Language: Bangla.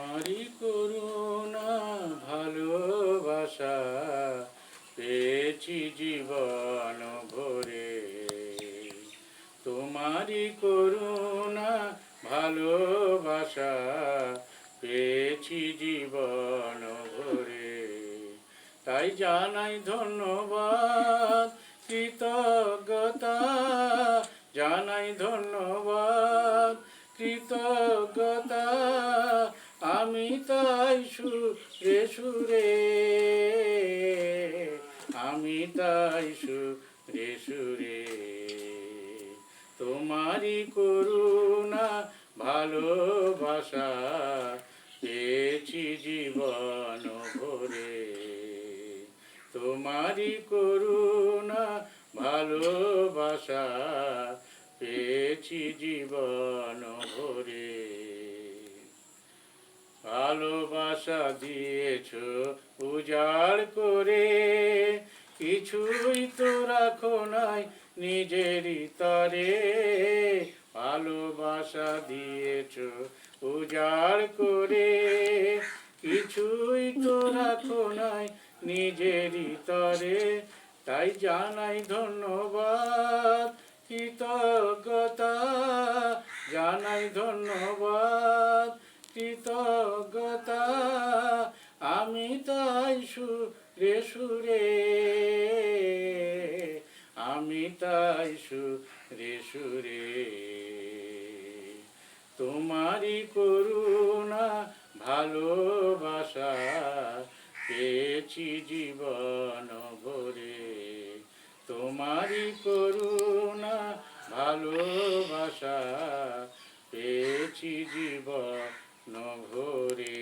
তোমারই করুণা ভালোবাসা পেয়েছি জীবন ভরে। তোমারই করুণা ভালোবাসা পেয়েছি জীবন ভরে। তাই জানাই ধন্যবাদ, কৃতজ্ঞতা, জানাই ধন্যবাদ, কৃতজ্ঞতা। আমি তাই সুরে সুরে, আমি তাই সুরে সুরে তোমারই করুণা ভালোবাসা পেয়েছি জীবন ভরে। তোমারই করুণা ভালোবাসা পেয়েছি জীবন ভরে। ভালোবাসা দিয়েছ উজাড় করে, কিছুই তো রাখো নাই নিজেরই তরে। ভালোবাসা দিয়েছ উজাড় করে, কিছুই তো রাখো নাই নিজেরই তরে। তাই জানাই ধন্যবাদ, কৃতজ্ঞতা, জানাই ধন্যবাদ, কৃতজ্ঞতা। আমি তাই সুরে সুরে, আমি তাই সুরে সুরে তোমারই করুণা ভালোবাসা পেয়েছি জীবন ভরে। তোমারই করুণা ভালোবাসা পেয়েছি জীবন ভরে।